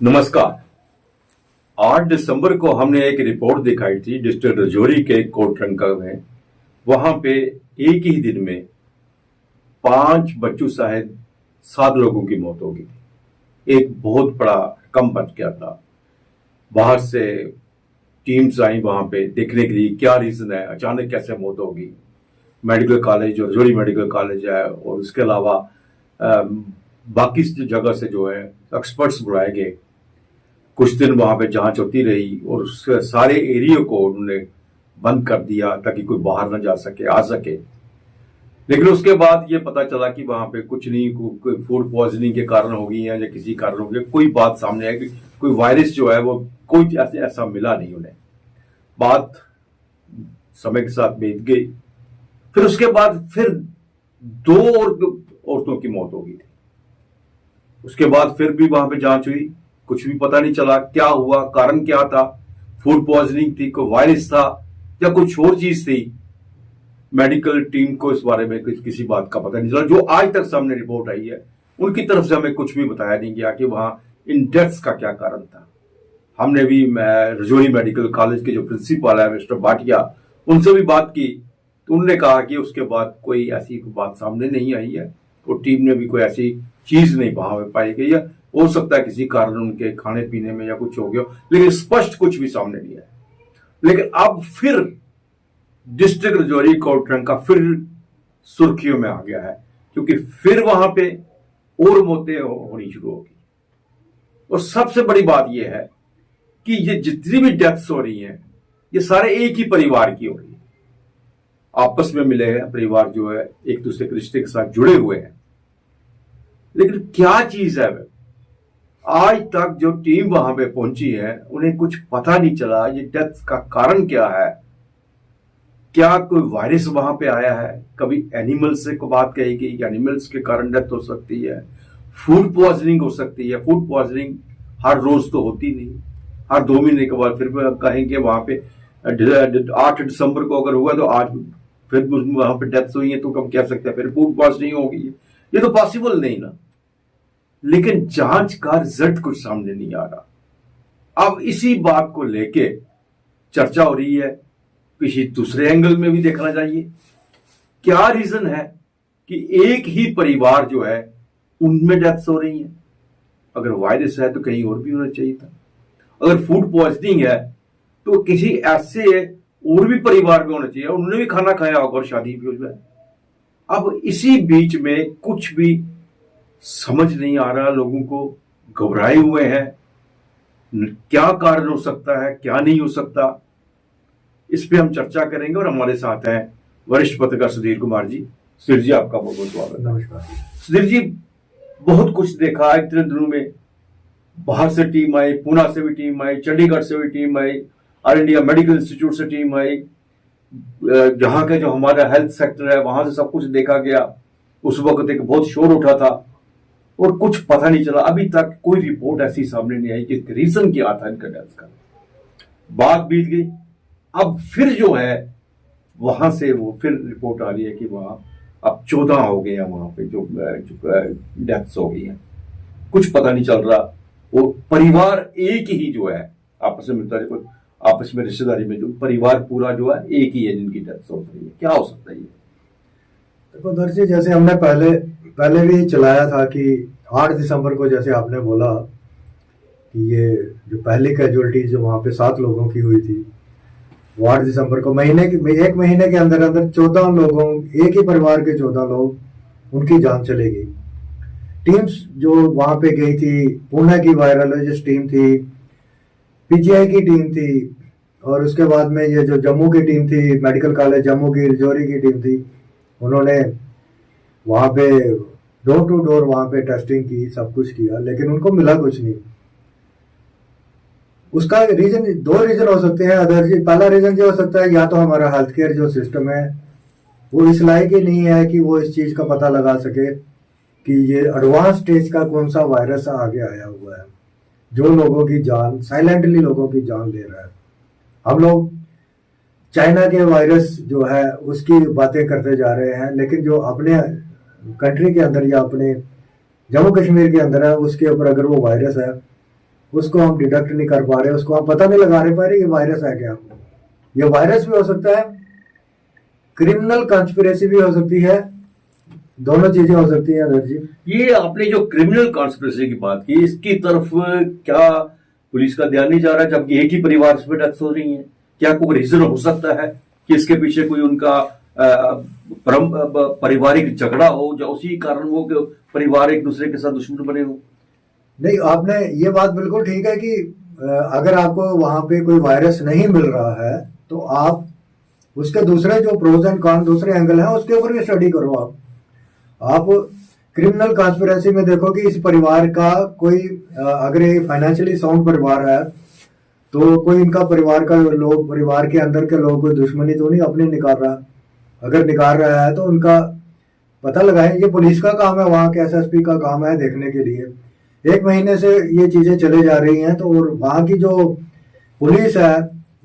नमस्कार। 8 दिसंबर को हमने एक रिपोर्ट दिखाई थी डिस्ट्रिक्ट रजौरी के कोटरंका में। वहां पे एक ही दिन में 5 बच्चों सहित 7 लोगों की मौत हो गई थी। एक बहुत बड़ा कम बच गया था। बाहर से टीम्स आई वहां पे देखने के लिए क्या रीजन है, अचानक कैसे मौत होगी। मेडिकल कॉलेज जो रजौरी मेडिकल कॉलेज है और उसके अलावा बाकी जगह से जो है एक्सपर्ट्स बुलाए गए। कुछ दिन वहां पे जांच होती रही और उस सारे एरिया को उन्होंने बंद कर दिया ताकि कोई बाहर ना जा सके, आ सके। लेकिन उसके बाद ये पता चला कि वहां पे कुछ नहीं, कोई फूड पॉइजनिंग के कारण हो गई है या किसी कारण हो गया, कोई बात सामने आई कि कोई वायरस जो है वो कोई ऐसा मिला नहीं उन्हें। बात समय के साथ बीत गई। फिर उसके बाद फिर 2 और औरतों की मौत हो गई थी। उसके बाद फिर भी वहां पे जांच हुई, कुछ भी पता नहीं चला क्या हुआ, कारण क्या था। फूड पॉइजनिंग थी, कोई वायरस था या कुछ और चीज थी। मेडिकल टीम को इस बारे में किसी बात का पता नहीं चला। जो आज तक सामने रिपोर्ट आई है उनकी तरफ से हमें कुछ भी बताया नहीं गया कि वहां इन डेथ्स का क्या कारण था। हमने भी रजौरी मेडिकल कॉलेज के जो प्रिंसिपल है मिस्टर भाटिया, उनसे भी बात की तो उन्होंने कहा कि उसके बाद कोई ऐसी बात सामने नहीं आई है और टीम ने भी कोई ऐसी चीज नहीं वहां पाई गई है। हो सकता है किसी कारण उनके खाने पीने में या कुछ हो गया, लेकिन स्पष्ट कुछ भी सामने नहीं आया। लेकिन अब फिर डिस्ट्रिक्ट रजौरी कोटरंका फिर सुर्खियों में आ गया है, क्योंकि फिर वहां पे और मौतें होनी शुरू होगी। और सबसे बड़ी बात यह है कि ये जितनी भी डेथ्स हो रही हैं ये सारे एक ही परिवार की हो रही है। आपस में मिले हैं परिवार, जो है एक दूसरे के रिश्ते के साथ जुड़े हुए हैं। लेकिन क्या चीज है, आज तक जो टीम वहां पे पहुंची है उन्हें कुछ पता नहीं चला ये डेथ का कारण क्या है। क्या कोई वायरस वहां पे आया है? कभी एनिमल्स से बात कही गई कि एनिमल्स के कारण डेथ हो सकती है, फूड पॉइजनिंग हो सकती है। फूड पॉइजनिंग हर रोज तो होती नहीं, हर 2 महीने के बाद फिर कहेंगे वहां पे 8 दिसंबर को अगर हुआ तो आज फिर वहां पे डेथ्स हुई है तो कब कह सकते हैं फिर फूड पॉइजनिंग होगी। ये तो पॉसिबल नहीं ना। लेकिन जांच का रिजल्ट कुछ सामने नहीं आ रहा। अब इसी बात को लेके चर्चा हो रही है, किसी दूसरे एंगल में भी देखना चाहिए। क्या रीजन है कि एक ही परिवार जो है उनमें डेथ्स हो रही हैं? अगर वायरस है तो कहीं और भी होना चाहिए था। अगर फूड पॉइजनिंग है तो किसी ऐसे और भी परिवार में होना चाहिए, उन्होंने भी खाना खाया होगा और शादी भी हो जाए। अब इसी बीच में कुछ भी समझ नहीं आ रहा, लोगों को घबराए हुए हैं। क्या कारण हो सकता है, क्या नहीं हो सकता, इस पे हम चर्चा करेंगे। और हमारे साथ हैं वरिष्ठ पत्रकार सुधीर कुमार जी। सुधीर जी, आपका बहुत बहुत स्वागत। नमस्कार सुधीर जी, बहुत कुछ देखा इतने दिनों में। बाहर से टीम आई, पुणे से भी टीम आई, चंडीगढ़ से भी टीम आई, ऑल इंडिया मेडिकल इंस्टीट्यूट से टीम आई। जहां का जो हमारा हेल्थ सेक्टर है वहां से सब कुछ देखा गया। उस वक्त एक बहुत शोर उठा था और कुछ पता नहीं चला। अभी तक कोई रिपोर्ट ऐसी सामने नहीं आई कि रीजन क्या था इनका डेथ का। बात बीत गई। अब फिर जो है वहां से वो फिर रिपोर्ट आ रही है कि वहां अब 14 हो गए हैं वहां पे जो डेथ्स हो गई हैं। कुछ पता नहीं चल रहा। वो परिवार एक ही जो है आपस में मिलता है, आपस में रिश्तेदारी में जो परिवार पूरा जो है एक ही है जिनकी डेथ्स हो रही है। क्या हो सकता है ये? देखो दर्जी, जैसे हमने पहले भी चलाया था कि 8 दिसंबर को, जैसे आपने बोला कि ये जो पहली कैजुअलिटी जो वहां पे 7 लोगों की हुई थी, वो 8 दिसंबर को एक महीने के अंदर अंदर 14 लोगों, एक ही परिवार के 14 लोग, उनकी जान चली गई। टीम्स जो वहां पे गई थी, पुणे की वायरोलॉजिस्ट टीम थी, पीजीआई की टीम थी, और उसके बाद में ये जो जम्मू की टीम थी, मेडिकल कॉलेज जम्मू की, रजौरी की टीम थी, उन्होंने वहां पे डोर टू डोर वहां पे टेस्टिंग की, सब कुछ किया, लेकिन उनको मिला कुछ नहीं। उसका रीजन 2 रीजन हो सकते हैं अदर जी। पहला रीजन जो हो सकता है, या तो हमारा हेल्थ केयर जो सिस्टम है वो इस लायक ही नहीं है कि वो इस चीज का पता लगा सके कि ये एडवांस स्टेज का कौन सा वायरस आगे आया हुआ है जो लोगों की जान, साइलेंटली लोगों की जान ले रहा है। हम लोग चाइना के वायरस जो है उसकी बातें करते जा रहे हैं, लेकिन जो अपने कंट्री के अंदर या अपने जम्मू कश्मीर के अंदर है उसके ऊपर अगर वो वायरस है उसको हम डिटेक्ट नहीं कर पा रहे, उसको हम पता नहीं लगा पा रहे ये वायरस है क्या। ये वायरस भी हो सकता है, क्रिमिनल कॉन्स्पिरेसी भी हो सकती है, दोनों चीजें हो सकती हैं अदर जी। ये आपने जो क्रिमिनल कॉन्स्पिरेसी की बात की, इसकी तरफ क्या पुलिस का ध्यान नहीं जा रहा, जबकि एक ही परिवार में डेथ हो रही है? क्या कोई रीजन हो सकता है कि इसके पीछे कोई उनका पारिवारिक झगड़ा हो, या उसी कारण वो परिवार एक दूसरे के साथ दुश्मन बने हो? नहीं, आपने ये बात बिल्कुल ठीक है कि अगर आपको वहां पे कोई वायरस नहीं मिल रहा है तो आप उसके दूसरे जो प्रोज एंड कॉन, दूसरे एंगल है, उसके ऊपर भी स्टडी करो। आप क्रिमिनल कॉन्स्पिरेसी में देखो कि इस परिवार का कोई अगर ये फाइनेंशियली साउंड परिवार है तो कोई इनका परिवार का लोग, परिवार के अंदर के लोग कोई दुश्मनी तो नहीं अपनी निकाल रहा। अगर निकाल रहा है तो उनका पता लगाएं। ये पुलिस का काम है, वहाँ के एसएसपी का काम है देखने के लिए। 1 महीने से ये चीजें चले जा रही हैं, तो और वहाँ की जो पुलिस है,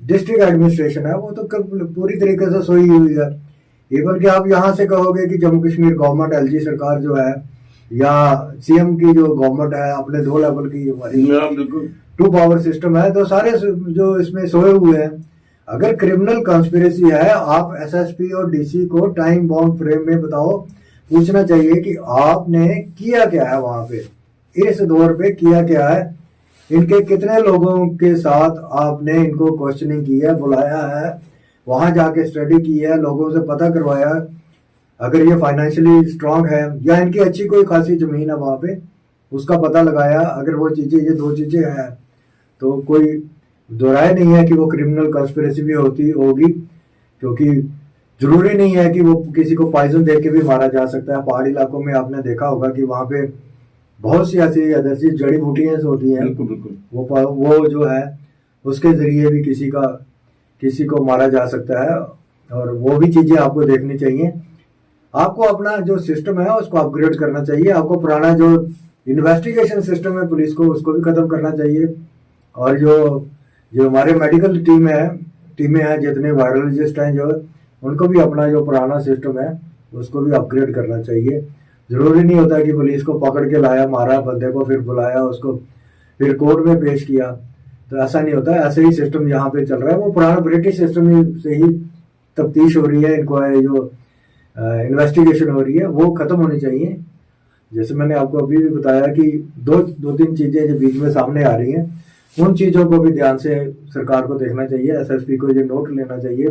डिस्ट्रिक्ट एडमिनिस्ट्रेशन है, वो तो पूरी तरीके से सोई हुई है। इवन कि आप यहाँ से कहोगे कि जम्मू कश्मीर गवर्नमेंट, एलजी सरकार जो है, या सीएम की जो गवर्नमेंट है, अपने 2 लेवल की हमारी 2 पावर सिस्टम है, तो सारे जो इसमें सोए हुए हैं। अगर क्रिमिनल कॉन्स्पिरेसी है, आप एसएसपी और डीसी को टाइम बाउंड फ्रेम में बताओ, पूछना चाहिए कि आपने किया क्या है वहां पे, इस दौर पे किया क्या है, इनके कितने लोगों के साथ आपने इनको क्वेश्चनिंग की है, बुलाया है, वहां जाके स्टडी की है, लोगों से पता करवाया, अगर ये फाइनेंशियली स्ट्रांग है या इनकी अच्छी कोई खासी जमीन है वहां पे, उसका पता लगाया। अगर वो चीजें, ये 2 चीजें हैं, तो कोई दोराय नहीं है कि वो क्रिमिनल कॉन्स्पिरेसी भी होती होगी, क्योंकि जरूरी नहीं है कि वो किसी को पॉइजन दे के भी मारा जा सकता है। पहाड़ी इलाकों में आपने देखा होगा कि वहां पे बहुत सी ऐसी अदरसी जड़ी बूटियां होती हैं, वो जो है उसके जरिए भी किसी को मारा जा सकता है, और वो भी चीजें आपको देखनी चाहिए। आपको अपना जो सिस्टम है उसको अपग्रेड करना चाहिए। आपको पुराना जो इन्वेस्टिगेशन सिस्टम है पुलिस को, उसको भी खत्म करना चाहिए। और जो हमारे मेडिकल टीमें हैं, जितने वायरोलॉजिस्ट हैं, जो उनको भी अपना जो पुराना सिस्टम है उसको भी अपग्रेड करना चाहिए। जरूरी नहीं होता कि पुलिस को पकड़ के लाया, मारा बंदे को, फिर बुलाया उसको, फिर कोर्ट में पेश किया, तो ऐसा नहीं होता। ऐसे ही सिस्टम यहाँ पे चल रहा है। वो पुराना ब्रिटिश सिस्टम से ही तफ्तीश हो रही है, इंक्वायरी जो इन्वेस्टिगेशन हो रही है वो खत्म होनी चाहिए। जैसे मैंने आपको अभी भी बताया कि दो 3 चीजें जो बीच में सामने आ रही हैं, उन चीजों को भी ध्यान से सरकार को देखना चाहिए। एसएसपी को ये नोट लेना चाहिए,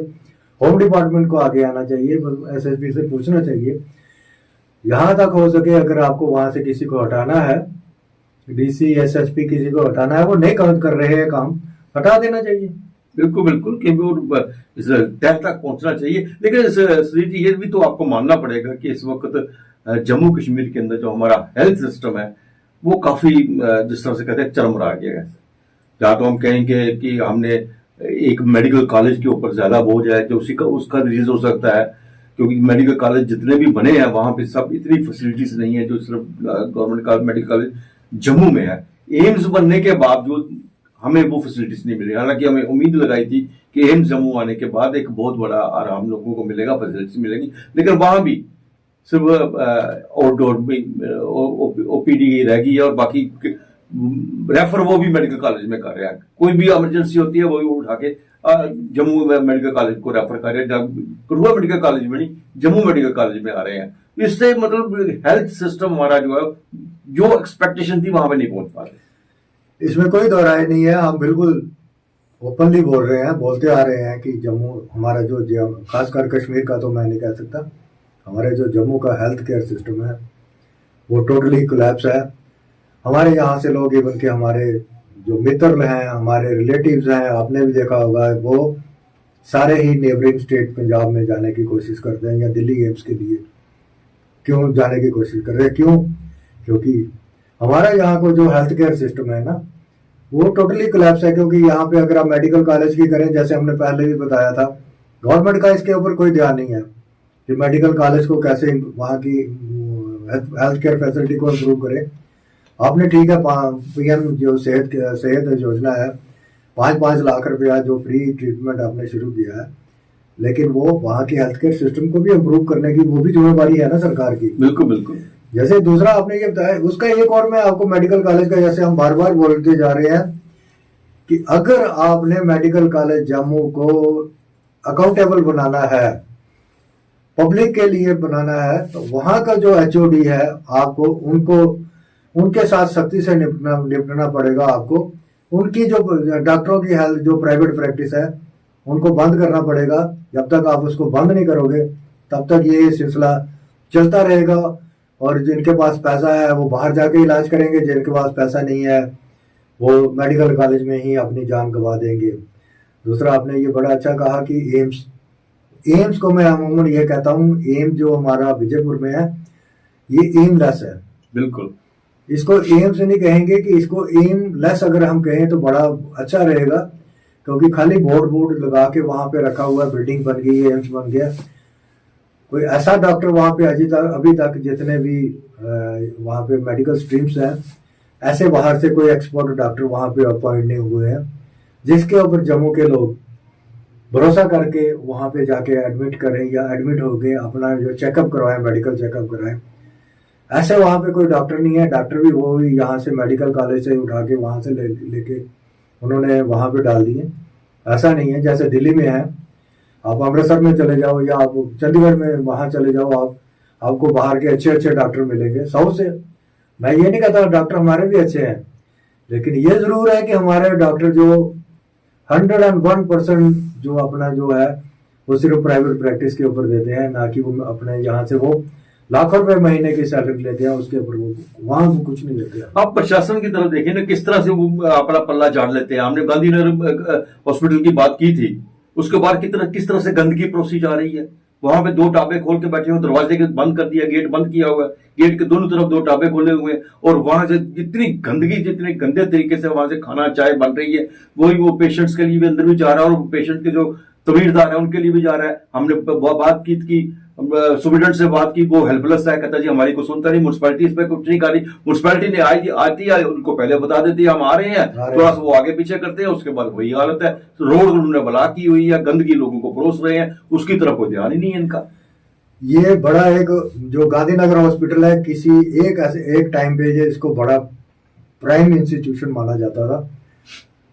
होम डिपार्टमेंट को आगे आना चाहिए, एसएसपी से पूछना चाहिए। यहाँ तक हो सके, अगर आपको वहां से किसी को हटाना है, डीसी एसएसपी किसी को हटाना है, वो नहीं कर रहे हैं काम, हटा देना चाहिए। बिल्कुल बिल्कुल, कि वो इस तह तक पहुंचना चाहिए। लेकिन सुधीर जी, ये भी तो आपको मानना पड़ेगा कि इस वक्त जम्मू कश्मीर के अंदर जो हमारा हेल्थ सिस्टम है वो काफी, जिस तरह से कहते हैं, चरमरा गया है। या तो हम कहेंगे कि हमने एक मेडिकल कॉलेज के ऊपर ज्यादा बोझ है, जो उसका रीजन हो सकता है क्योंकि मेडिकल कॉलेज जितने भी बने हैं वहां पे सब इतनी फैसिलिटीज नहीं है जो सिर्फ गवर्नमेंट का मेडिकल कॉलेज जम्मू में है। एम्स बनने के बावजूद हमें वो फैसिलिटीज नहीं मिली। हालांकि हमें उम्मीद लगाई थी कि एम्स जम्मू आने के बाद एक बहुत बड़ा आराम लोगों को मिलेगा, फैसिलिटीज मिलेगी, लेकिन वहां भी सिर्फ आउटडोर में ओपीडी रह गई है और बाकी रेफर वो भी मेडिकल कॉलेज में कर रहे हैं। कोई भी इमरजेंसी होती है वो भी उठा के जम्मू मेडिकल कॉलेज को रेफर कर रहे हैं। कठुआ मेडिकल कॉलेज में नहीं, जम्मू मेडिकल कॉलेज में आ रहे हैं। इससे मतलब हेल्थ सिस्टम हमारा जो है, जो एक्सपेक्टेशन थी वहां पे नहीं पहुंच पा रहे। इसमें कोई दो राय नहीं है। हम बिल्कुल ओपनली बोल रहे हैं, बोलते आ रहे हैं कि जम्मू हमारा जो खासकर कश्मीर का तो मैं नहीं कह सकता, हमारे जो जम्मू का हेल्थ केयर सिस्टम है वो टोटली कोलैप्स है। हमारे यहाँ से लोग, इवन के हमारे जो मित्र हैं, हमारे रिलेटिव्स हैं, आपने भी देखा होगा, वो सारे ही नेबरिंग स्टेट पंजाब में जाने की कोशिश करते हैं या दिल्ली एम्स के लिए क्यों जाने की कोशिश कर रहे हैं। क्यों? क्योंकि हमारा यहाँ को जो हेल्थ केयर सिस्टम है ना वो टोटली कोलैप्स है। क्योंकि यहाँ पे अगर आप मेडिकल कॉलेज की करें, जैसे हमने पहले भी बताया था, गवर्नमेंट का इसके ऊपर कोई ध्यान नहीं है कि मेडिकल कॉलेज को कैसे वहाँ की हेल्थ केयर फैसिलिटी को इम्प्रूव करे। आपने ठीक है, पीएम जो सेहत योजना है, 5-5 लाख रुपया जो फ्री ट्रीटमेंट आपने शुरू किया है, लेकिन वो वहाँ की हेल्थ केयर सिस्टम को भी इम्प्रूव करने की वो भी जिम्मेदारी है ना सरकार की। बिल्कुल बिल्कुल। जैसे दूसरा आपने ये बताया, उसका एक और मैं आपको मेडिकल कॉलेज का, जैसे हम बार बार बोलते जा रहे हैं कि अगर आपने मेडिकल कॉलेज जम्मू को अकाउंटेबल बनाना है, पब्लिक के लिए बनाना है, तो वहां का जो एचओडी है आपको उनको उनके साथ सख्ती से निपटना पड़ेगा। आपको उनकी जो डॉक्टरों की हेल्थ जो प्राइवेट प्रैक्टिस है उनको बंद करना पड़ेगा। जब तक आप उसको बंद नहीं करोगे तब तक ये सिलसिला चलता रहेगा, और जिनके पास पैसा है वो बाहर जाके इलाज करेंगे, जिनके पास पैसा नहीं है वो मेडिकल कॉलेज में ही अपनी जान गंवा देंगे। दूसरा आपने ये बड़ा अच्छा कहा कि एम्स को मैं अमूमन ये कहता हूँ, एम्स जो हमारा विजयपुर में है ये एमलेस है। बिल्कुल, इसको एम्स नहीं कहेंगे, कि इसको एमलेस अगर हम कहें तो बड़ा अच्छा रहेगा, क्योंकि खाली बोर्ड लगा के वहां पे रखा हुआ, बिल्डिंग बन गई है, एम्स बन गया, कोई ऐसा डॉक्टर वहां पे अभी तक जितने भी वहां पे मेडिकल स्ट्रीम्स हैं, ऐसे बाहर से कोई एक्सपर्ट डॉक्टर वहां पे अपॉइंट नहीं हुए हैं जिसके ऊपर जम्मू के लोग भरोसा करके वहां पे जाके एडमिट करें या एडमिट हो गए अपना जो चेकअप करवाएं, मेडिकल चेकअप कराएं। ऐसे वहां पे कोई डॉक्टर नहीं है। डॉक्टर भी वो यहाँ से मेडिकल कॉलेज से उठा के वहां से लेके उन्होंने वहां पे डाल दिए। ऐसा नहीं है जैसे दिल्ली में है, आप अमृतसर में चले जाओ या आप चंडीगढ़ में वहां चले जाओ, आपको बाहर के अच्छे अच्छे डॉक्टर मिलेंगे साउथ से। मैं ये नहीं कहता डॉक्टर हमारे भी अच्छे हैं, लेकिन ये जरूर है कि हमारे डॉक्टर जो 101% जो अपना जो है वो सिर्फ प्राइवेट प्रैक्टिस के ऊपर देते हैं, ना कि वो अपने यहाँ से वो लाखों रुपए महीने की सैलरी लेते हैं, उसके ऊपर वो वहां वो कुछ नहीं लेते हैं। आप प्रशासन की तरफ देखें ना, किस तरह से वो अपना पल्ला झाड़ लेते हैं। हमने गांधीनगर हॉस्पिटल की बात की थी, उसके बाद किस तरह से गंदगी परोसी जा रही है। वहां पे 2 टाबे खोल के बैठे हुए, दरवाजे के बंद कर दिया, गेट बंद किया हुआ है, गेट के दोनों तरफ 2 टाबे खोले हुए हैं, और वहां से इतनी गंदगी, जितने गंदे तरीके से वहां से खाना चाय बन रही है, वही वो पेशेंट्स के लिए भी अंदर भी जा रहा है, और पेशेंट के जो तमीरदार है उनके लिए भी जा रहा है। हमने बात की सुप्रिटेंडेंट से बात की, वो हेल्पलेस है, कहता जी हमारी को सुनता नहीं, म्युनिसिपैलिटी इस पर कुछ नहीं कर रही। म्युनिसिपैलिटी ने आती है, उनको पहले बता देती है हम आ रहे हैं, थोड़ा सा वो आगे पीछे करते हैं, उसके बाद वही हालत है। रोड उन्होंने ब्लॉक की हुई है, गंदगी लोगों को परोस रहे हैं, उसकी तरफ कोई ध्यान ही नहीं है इनका। ये बड़ा एक जो गांधीनगर हॉस्पिटल है, किसी एक टाइम पे ये इसको बड़ा प्राइम इंस्टीट्यूशन माना जाता था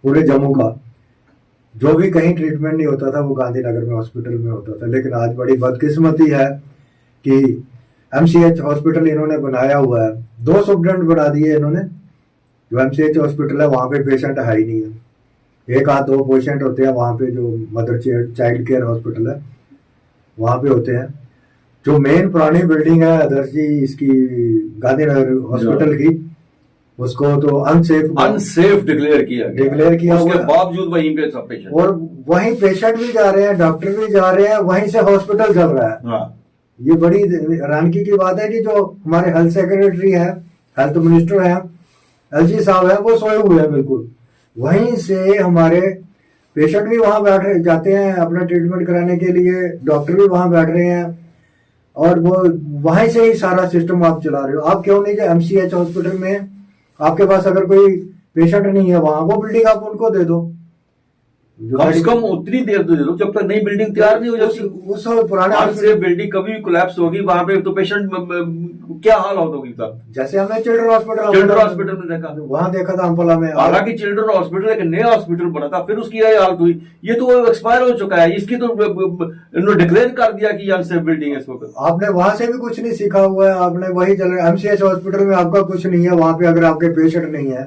पूरे जम्मू का। जो भी कहीं ट्रीटमेंट नहीं होता था वो गांधीनगर में हॉस्पिटल में होता था। लेकिन आज बड़ी बदकिस्मती है कि एमसीएच हॉस्पिटल इन्होंने बनाया हुआ है, 2 सुप्रिटेंडेंट बना दिए इन्होंने। जो एमसीएच हॉस्पिटल है वहां पे पेशेंट है ही नहीं है, 1 आध 2 पेशेंट होते हैं वहां पे। जो मदर चाइल्ड केयर हॉस्पिटल है वहां पे होते हैं। जो मेन पुरानी बिल्डिंग है अदर्श जी इसकी गांधीनगर हॉस्पिटल की, उसको तो अनसेफ डिक्लेयर किया उसके बावजूद वहीं पे सब पेशेंट, और वहीं पेशेंट भी जा रहे हैं, डॉक्टर भी जा रहे हैं, वहीं से हॉस्पिटल चल रहा है। हाँ। ये बड़ी हैरानगी की बात है कि जो हमारे हेल्थ सेक्रेटरी है, हेल्थ मिनिस्टर है, एलजी साहब है, वो सोए हुए हैं बिल्कुल। वहीं से हमारे पेशेंट भी वहां बैठ जाते हैं अपना ट्रीटमेंट कराने के लिए, डॉक्टर भी वहां बैठ रहे हैं, और वो वहीं से ही सारा सिस्टम आप चला रहे हो। आप क्यों नहीं, जो एमसीएच हॉस्पिटल में आपके पास अगर कोई पेशेंट नहीं है वहां, वो बिल्डिंग आप उनको दे दो, कम से कम उतनी देर तो दे दो जब तक नई बिल्डिंग तैयार नहीं हो जाती। उस पुराने से बिल्डिंग कभी भी कोलैप्स होगी, वहां पे तो पेशेंट क्या हाल होगी तब। जैसे हमने चिल्ड्रन हॉस्पिटल में देखा, वहां देखा था अम्पला में। हालांकि चिल्ड्रन हॉस्पिटल एक नया हॉस्पिटल बना था, फिर उसकी यह हालत हुई। ये तो एक्सपायर हो चुका है, इसकी तो इन्होंने डिक्लेयर कर दिया कि अनसेफ बिल्डिंग है इसको। आपने वहां से भी कुछ नहीं सीखा हुआ है, आपने वही चल रहा है। एमसीएच हॉस्पिटल में आपका कुछ नहीं है, वहां पे अगर आपके पेशेंट नहीं है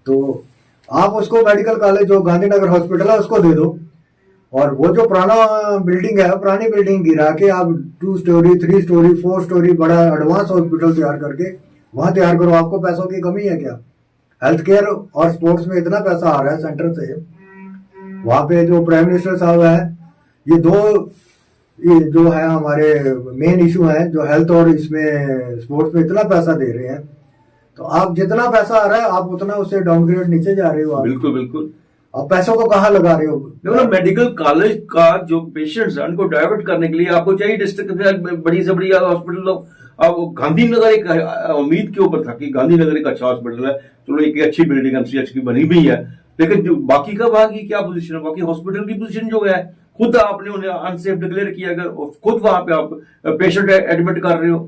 तो आप उसको मेडिकल कॉलेज जो गांधीनगर हॉस्पिटल है उसको दे दो, और वो जो पुराना बिल्डिंग है, पुरानी बिल्डिंग गिरा के आप 2 स्टोरी 3 स्टोरी 4 स्टोरी बड़ा एडवांस हॉस्पिटल तैयार करके वहां तैयार करो। आपको पैसों की कमी है क्या? हेल्थ केयर और स्पोर्ट्स में इतना पैसा आ रहा है सेंटर से। वहां पे जो प्राइम मिनिस्टर साहब है, ये जो है हमारे मेन इशू है, जो हेल्थ और इसमें स्पोर्ट्स में इतना पैसा दे रहे हैं, तो आप जितना पैसा आ रहा है आप उतना उससे डाउनग्रेड नीचे जा रहे हो। बिल्कुल बिल्कुल। आप पैसों को कहाँ लगा रहे हो? मतलब मेडिकल कॉलेज का जो पेशेंट्स है उनको डाइवर्ट करने के लिए आपको चाहिए डिस्ट्रिक्ट बड़ी से बड़ी हॉस्पिटल। अब गांधीनगर एक उम्मीद के ऊपर था कि गांधीनगर एक अच्छा हॉस्पिटल है, चलो एक अच्छी बिल्डिंग एमसीएच की बनी भी है, लेकिन जो बाकी का वहां की क्या पोजीशन है, बाकी हॉस्पिटल की पोजीशन जो है, खुद आपने उन्हें अनसेफ डिक्लेयर किया, अगर खुद वहां पे आप पेशेंट एडमिट कर रहे हो।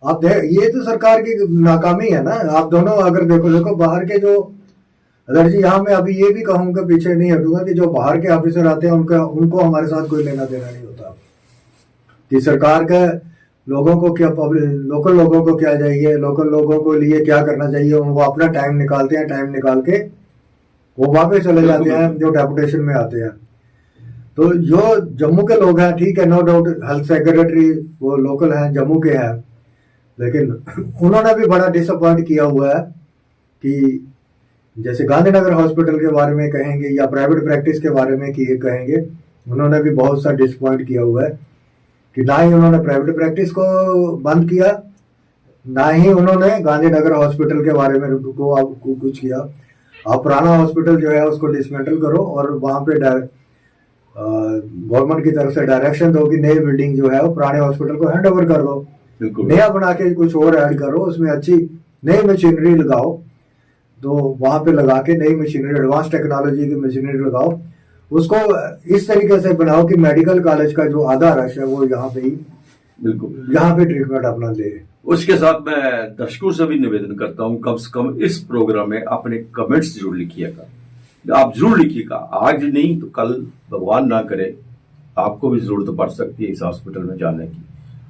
ये तो सरकार की नाकामी है ना। आप दोनों अगर देखो बाहर के जो, अगर जी यहाँ मैं अभी ये भी कहूंगा, पीछे नहीं हटूंगा, कि जो बाहर के ऑफिसर आते हैं उनको हमारे साथ कोई लेना देना नहीं होता। कि सरकार का लोगों को क्या, लोकल लोगों को क्या चाहिए, लोकल लोगों को लिए क्या करना चाहिए, वो अपना टाइम निकालते हैं, टाइम निकाल के वो वापस चले जाते हैं जो डेपुटेशन में आते हैं। तो जो जम्मू के लोग हैं, ठीक है, नो डाउट हेल्थ सेक्रेटरी वो लोकल हैं, जम्मू के हैं, लेकिन उन्होंने भी बड़ा डिसअपॉइंट किया हुआ है। कि जैसे गांधीनगर हॉस्पिटल के बारे में कहेंगे या प्राइवेट प्रैक्टिस के बारे में कि कहेंगे, उन्होंने भी बहुत सा डिसअपॉइंट किया हुआ है। कि ना ही उन्होंने प्राइवेट प्रैक्टिस को बंद किया, ना ही उन्होंने गांधीनगर हॉस्पिटल के बारे में को कुछ किया। आप पुराना हॉस्पिटल जो है उसको डिसमेंटल करो और वहां पे गवर्नमेंट की तरफ से डायरेक्शन दो कि नई बिल्डिंग जो है वो पुराने हॉस्पिटल को हैंड ओवर कर दो, नया बना के कुछ और ऐड करो, उसमें अच्छी नई मशीनरी लगाओ। तो वहां पे लगा के नई मशीनरी, एडवांस टेक्नोलॉजी की मशीनरी लगाओ, उसको इस तरीके से बनाओ कि मेडिकल कॉलेज का जो आधा रश है वो यहाँ पे ही, बिल्कुल यहाँ पे ट्रीटमेंट अपना ले। उसके साथ मैं दर्शकों से भी निवेदन करता हूं, कम से कम इस प्रोग्राम में अपने कमेंट्स जरूर लिखिएगा। आप जरूर लिखिएगा, आज नहीं तो कल भगवान ना करे आपको भी जरूरत पड़ सकती है इस हॉस्पिटल में जाने की,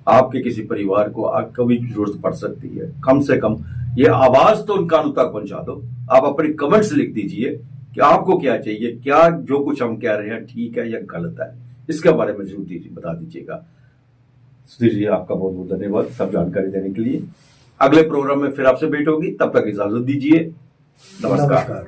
आपके किसी परिवार को आपको भी जरूरत पड़ सकती है। कम से कम ये आवाज तो उन कानों तक पहुंचा दो। आप अपने कमेंट्स लिख दीजिए कि आपको क्या चाहिए, क्या जो कुछ हम कह रहे हैं ठीक है या गलत है, इसके बारे में जरूर बता दीजिएगा। सुधीर जी, आपका बहुत बहुत धन्यवाद सब जानकारी देने के लिए। अगले प्रोग्राम में फिर आपसे भेंट होगी, तब तक इजाजत दीजिए। नमस्कार।